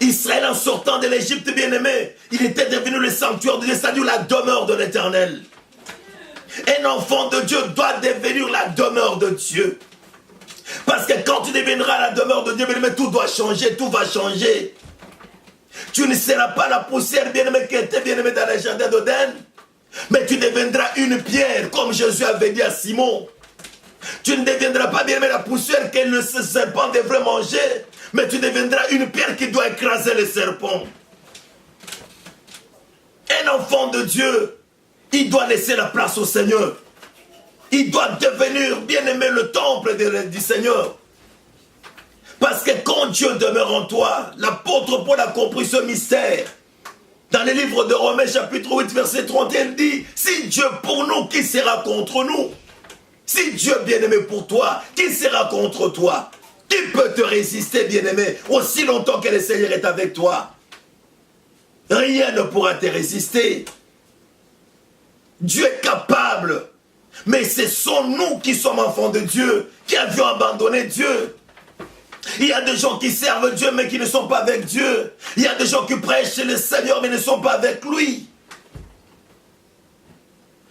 Israël, en sortant de l'Égypte, bien-aimé, il était devenu le sanctuaire de Dieu, c'est-à-dire la demeure de l'Éternel. Un enfant de Dieu doit devenir la demeure de Dieu. Parce que quand tu deviendras la demeure de Dieu, bien-aimé, tout doit changer, tout va changer. Tu ne seras pas la poussière, bien-aimé, qui était, bien-aimé, dans le jardin d'Éden, mais tu deviendras une pierre, comme Jésus avait dit à Simon. Tu ne deviendras pas, bien-aimé, la poussière que le serpent devrait manger, mais tu deviendras une pierre qui doit écraser le serpent. Un enfant de Dieu, il doit laisser la place au Seigneur. Il doit devenir, bien-aimé, le temple du Seigneur. Parce que quand Dieu demeure en toi, l'apôtre Paul a compris ce mystère. Dans le livre de Romains chapitre 8 verset 31, il dit, si Dieu pour nous, qui sera contre nous? Si Dieu bien-aimé pour toi, qui sera contre toi? Qui peut te résister, bien-aimé, aussi longtemps que le Seigneur est avec toi? Rien ne pourra te résister. Dieu est capable. Mais ce sont nous qui sommes enfants de Dieu, qui avions abandonné Dieu. Il y a des gens qui servent Dieu, mais qui ne sont pas avec Dieu. Il y a des gens qui prêchent le Seigneur, mais ne sont pas avec lui.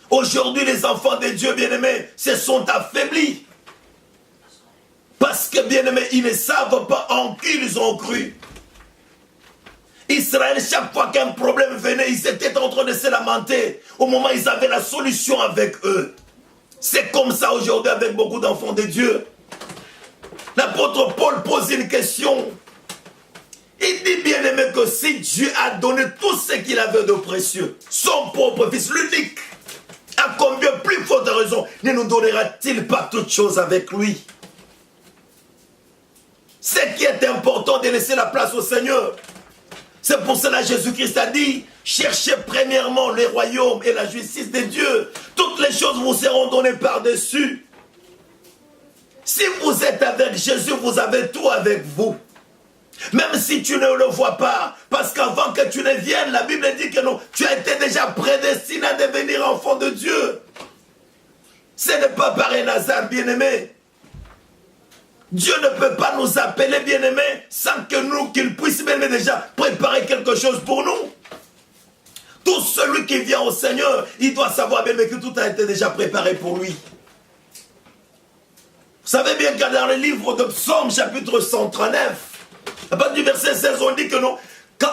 Aujourd'hui, les enfants de Dieu, bien-aimés, se sont affaiblis. Parce que, bien-aimés, ils ne savent pas en qui ils ont cru. Israël, chaque fois qu'un problème venait, ils étaient en train de se lamenter. Au moment où ils avaient la solution avec eux. C'est comme ça aujourd'hui avec beaucoup d'enfants de Dieu. L'apôtre Paul pose une question. Il dit, bien-aimé, que si Dieu a donné tout ce qu'il avait de précieux, son propre fils, l'unique, à combien plus forte raison ne nous donnera-t-il pas toutes choses avec lui? Ce qui est important de laisser la place au Seigneur. C'est pour cela que Jésus-Christ a dit, cherchez premièrement le royaume et la justice de Dieu. Toutes les choses vous seront données par-dessus. Si vous êtes avec Jésus, vous avez tout avec vous. Même si tu ne le vois pas, parce qu'avant que tu ne viennes, la Bible dit que non, tu as été déjà prédestiné à devenir enfant de Dieu. Ce n'est pas par un hasard, bien-aimé. Dieu ne peut pas nous appeler bien-aimés sans que nous, qu'il puisse même déjà préparer quelque chose pour nous. Tout celui qui vient au Seigneur, il doit savoir bien que tout a été déjà préparé pour lui. Vous savez bien que dans le livre de Psaume, chapitre 139, à partir du verset 16, on dit que non,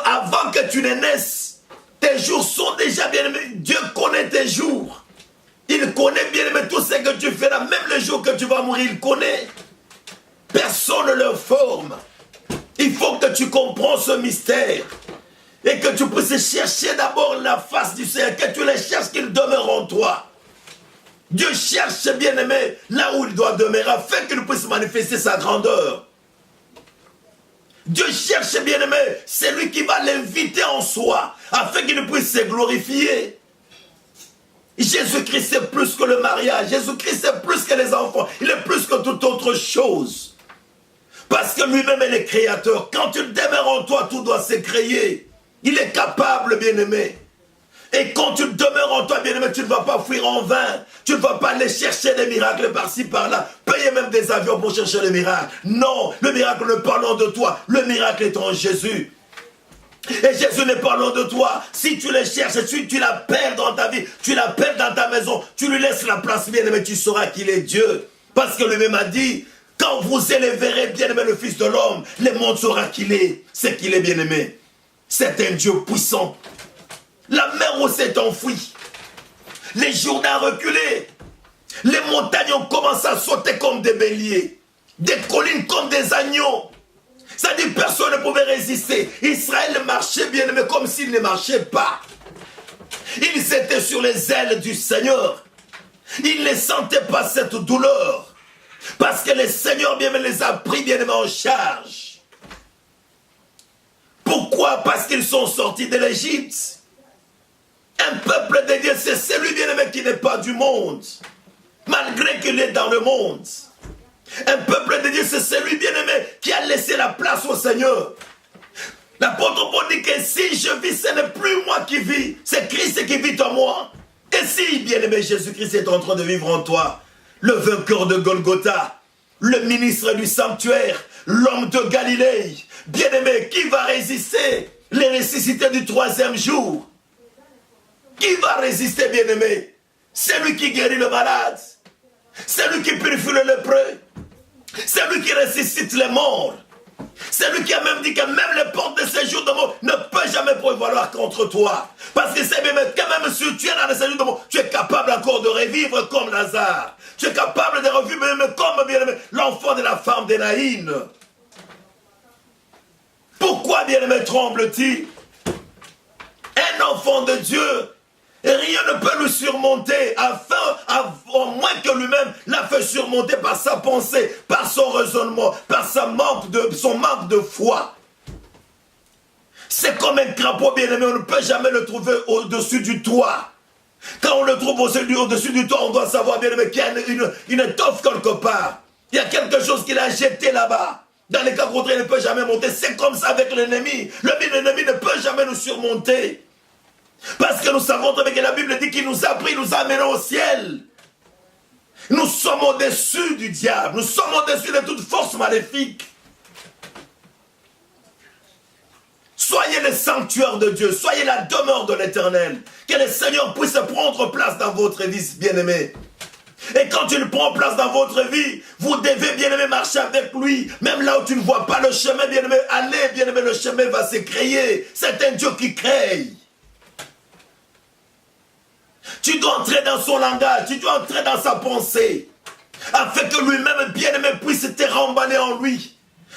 avant que tu ne naisses, tes jours sont déjà bien-aimés. Dieu connaît tes jours. Il connaît bien-aimé tout ce que tu feras, même le jour que tu vas mourir, il connaît. Personne ne le forme. Il faut que tu comprennes ce mystère. Et que tu puisses chercher d'abord la face du Seigneur. Que tu le cherches, qu'il demeure en toi. Dieu cherche, bien-aimé, là où il doit demeurer, afin qu'il puisse manifester sa grandeur. Dieu cherche, bien-aimé, c'est lui qui va l'inviter en soi, afin qu'il puisse se glorifier. Jésus-Christ est plus que le mariage. Jésus-Christ est plus que les enfants. Il est plus que toute autre chose. Parce que lui-même est le créateur. Quand tu demeures en toi, tout doit se créer. Il est capable, bien-aimé. Et quand tu demeures en toi, bien-aimé, tu ne vas pas fuir en vain. Tu ne vas pas aller chercher des miracles par-ci, par-là. Payer même des avions pour chercher les miracles. Non, le miracle ne parle de toi. Le miracle est en Jésus. Et Jésus n'est pas loin de toi. Si tu le cherches, si tu l'appelles dans ta vie, tu l'appelles dans ta maison, tu lui laisses la place, bien-aimé, tu sauras qu'il est Dieu. Parce que lui-même a dit, quand vous élèverez, bien-aimé, le Fils de l'homme, le monde saura qu'il est, c'est qu'il est, bien-aimé. C'est un Dieu puissant. La mer où s'est enfouie. Les journées ont reculé. Les montagnes ont commencé à sauter comme des béliers. Des collines comme des agneaux. C'est-à-dire que personne ne pouvait résister. Israël marchait bien, mais comme s'il ne marchait pas. Ils étaient sur les ailes du Seigneur. Ils ne sentaient pas cette douleur. Parce que le Seigneur bien les a pris bien en charge. Pourquoi? Parce qu'ils sont sortis de l'Égypte. Un peuple de Dieu, c'est celui bien-aimé qui n'est pas du monde. Malgré qu'il est dans le monde. Un peuple de Dieu, c'est celui bien-aimé qui a laissé la place au Seigneur. L'apôtre Paul dit que si je vis, ce n'est plus moi qui vis, c'est Christ qui vit en moi. Et si, bien-aimé, Jésus-Christ est en train de vivre en toi, le vainqueur de Golgotha, le ministre du sanctuaire, l'homme de Galilée, bien-aimé, qui va résister les ressuscités du 3e jour? Qui va résister, bien-aimé? C'est lui qui guérit le malade, c'est lui qui purifie le lépreux, c'est lui qui ressuscite les morts. C'est lui qui a même dit que même les portes de séjour de mort ne peuvent jamais prévaloir contre toi. Parce que c'est bien, quand même si tu es dans le séjour de mort, tu es capable encore de revivre comme Lazare. Tu es capable de revivre même comme bien-aimé l'enfant de la femme de Naïn. Pourquoi, bien-aimé, tremble-t-il? Un enfant de Dieu, rien ne peut le surmonter, au moins que lui-même l'a fait surmonter par sa pensée, par son raisonnement, par son manque de foi. C'est comme un crapaud, bien-aimé, on ne peut jamais le trouver au-dessus du toit. Quand on le trouve au-dessus du toit, on doit savoir, bien-aimé, qu'il y a une étoffe quelque part. Il y a quelque chose qu'il a jeté là-bas. Dans les cas contraires, il ne peut jamais monter. C'est comme ça avec l'ennemi. L'ennemi ne peut jamais nous surmonter. Parce que nous savons très bien que la Bible dit qu'il nous a pris, nous a amenés au ciel. Nous sommes au-dessus du diable. Nous sommes au-dessus de toute force maléfique. Soyez les sanctuaires de Dieu. Soyez la demeure de l'Éternel. Que le Seigneur puisse prendre place dans votre vie, bien-aimé. Et quand il prend place dans votre vie, vous devez, bien-aimé, marcher avec lui. Même là où tu ne vois pas le chemin, bien-aimé, allez, bien-aimé, le chemin va se créer. C'est un Dieu qui crée. Tu dois entrer dans son langage, tu dois entrer dans sa pensée, afin que lui-même, bien-aimé, puisse te remballer en lui.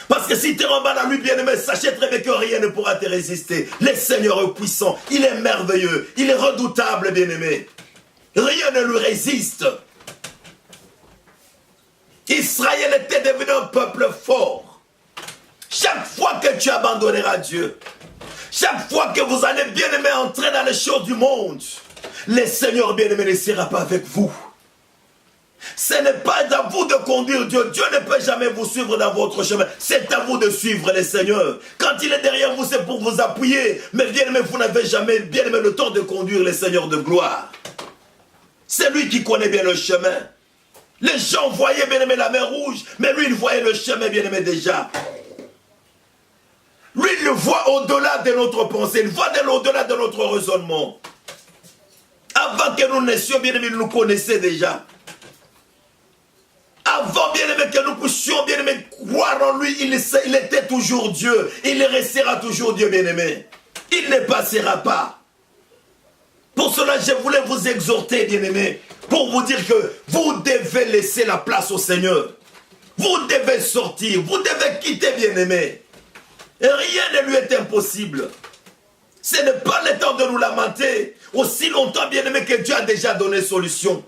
Parce que si tu te remballes en lui, bien-aimé, sachez très bien que rien ne pourra te résister. Le Seigneur est puissant, il est merveilleux, il est redoutable, bien-aimé. Rien ne lui résiste. Israël était devenu un peuple fort. Chaque fois que tu abandonneras Dieu, chaque fois que vous allez, bien-aimé, entrer dans les choses du monde, le Seigneur bien-aimé ne sera pas avec vous. Ce n'est pas à vous de conduire Dieu. Dieu ne peut jamais vous suivre dans votre chemin. C'est à vous de suivre le Seigneur. Quand il est derrière vous, c'est pour vous appuyer. Mais bien-aimé, vous n'avez jamais, bien-aimé, le temps de conduire le Seigneur de gloire. C'est lui qui connaît bien le chemin. Les gens voyaient, bien-aimé, la mer rouge, mais lui, il voyait le chemin, bien-aimé, déjà. Lui, il le voit au-delà de notre pensée. Il voit au-delà de notre raisonnement. Avant que nous naissions, bien-aimé, il nous connaissait déjà. Avant, bien-aimé, que nous puissions, bien-aimé, croire en lui, il était toujours Dieu. Il restera toujours Dieu, bien-aimé. Il ne passera pas. Pour cela, je voulais vous exhorter, bien-aimé, pour vous dire que vous devez laisser la place au Seigneur. Vous devez sortir, vous devez quitter, bien-aimé. Et rien ne lui est impossible. Ce n'est pas le temps de nous lamenter. Aussi longtemps, bien-aimé, que Dieu a déjà donné solution.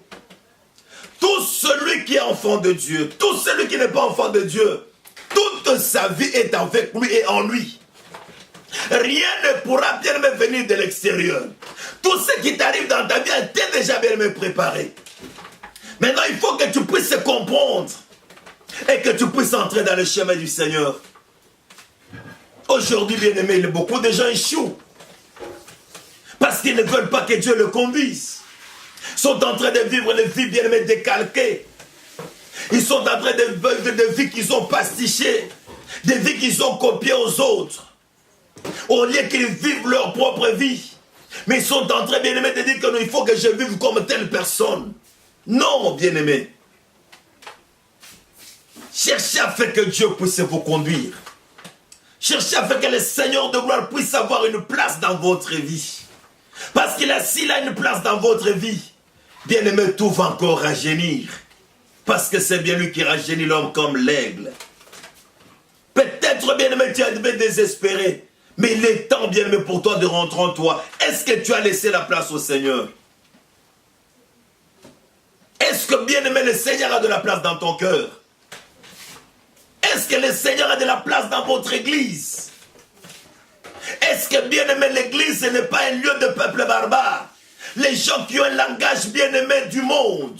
Tout celui qui est enfant de Dieu, tout celui qui n'est pas enfant de Dieu, toute sa vie est avec lui et en lui. Rien ne pourra bien venir de l'extérieur. Tout ce qui t'arrive dans ta vie est déjà bien préparé. Maintenant, il faut que tu puisses comprendre et que tu puisses entrer dans le chemin du Seigneur. Aujourd'hui, bien-aimé, beaucoup de gens échouent parce qu'ils ne veulent pas que Dieu le conduise. Ils sont en train de vivre des vies bien-aimées décalquées. Ils sont en train de vivre des vies qu'ils ont pastichées, des vies qu'ils ont copiées aux autres. Au lieu qu'ils vivent leur propre vie. Mais ils sont en train, bien-aimés, de dire qu'il faut que je vive comme telle personne. Non, bien-aimés. Cherchez à faire que Dieu puisse vous conduire. Cherchez à faire que le Seigneur de gloire puisse avoir une place dans votre vie. Parce qu'il a, s'il a une place dans votre vie, bien-aimé, tout va encore rajeunir. Parce que c'est bien lui qui rajeunit l'homme comme l'aigle. Peut-être, bien-aimé, tu as désespéré. Mais il est temps, bien-aimé, pour toi de rentrer en toi. Est-ce que tu as laissé la place au Seigneur? Est-ce que, bien-aimé, le Seigneur a de la place dans ton cœur? Est-ce que le Seigneur a de la place dans votre église? Est-ce que, bien-aimé, l'église n'est pas un lieu de peuple barbare? Les gens qui ont un langage bien-aimé du monde.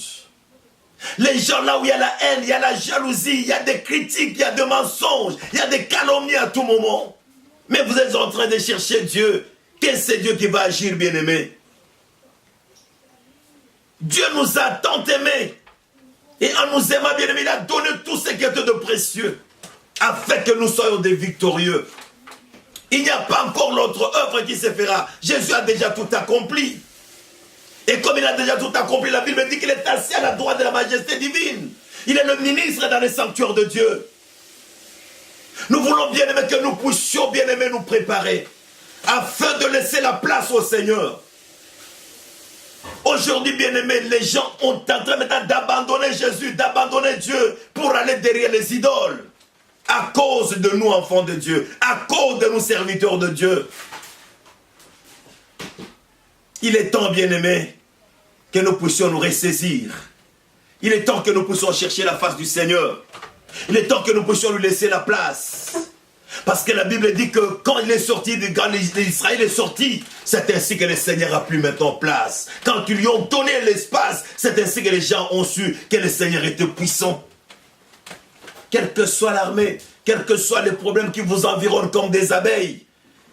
Les gens là où il y a la haine, il y a la jalousie, il y a des critiques, il y a des mensonges, il y a des calomnies à tout moment. Mais vous êtes en train de chercher Dieu. Qu'est-ce que c'est Dieu qui va agir, bien-aimé? Dieu nous a tant aimés. Et en nous aimant, bien-aimé, il a donné tout ce qui était de précieux. Afin que nous soyons des victorieux. Il n'y a pas encore l'autre œuvre qui se fera. Jésus a déjà tout accompli. Et comme il a déjà tout accompli, la Bible dit qu'il est assis à la droite de la majesté divine. Il est le ministre dans les sanctuaires de Dieu. Nous voulons, bien-aimés, que nous puissions, bien-aimés, nous préparer afin de laisser la place au Seigneur. Aujourd'hui, bien-aimés, les gens ont en train maintenant d'abandonner Jésus, d'abandonner Dieu pour aller derrière les idoles. À cause de nous, enfants de Dieu, à cause de nous, serviteurs de Dieu. Il est temps, bien-aimés, que nous puissions nous ressaisir. Il est temps que nous puissions chercher la face du Seigneur. Il est temps que nous puissions lui laisser la place. Parce que la Bible dit que quand il est sorti, quand Israël est sorti, c'est ainsi que le Seigneur a pris maintenant place. Quand ils lui ont donné l'espace, c'est ainsi que les gens ont su que le Seigneur était puissant. Quelle que soit l'armée, quels que soient les problèmes qui vous environnent comme des abeilles,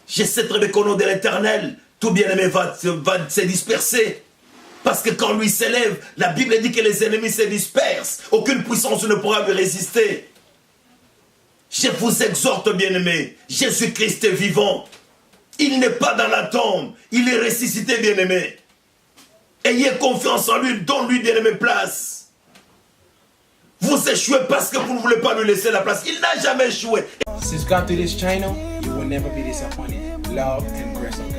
je sais très bien qu'au nom de l'Éternel, tout bien-aimé va se disperser. Parce que quand lui s'élève, la Bible dit que les ennemis se dispersent. Aucune puissance ne pourra lui résister. Je vous exhorte, bien-aimés, Jésus-Christ est vivant. Il n'est pas dans la tombe, il est ressuscité, bien-aimé. Ayez confiance en lui, donne-lui, bien-aimé, place. Vous échouez parce que vous ne voulez pas lui laisser la place. Il n'a jamais échoué. Subscribe to this channel, you will never be disappointed. Love and grace of God.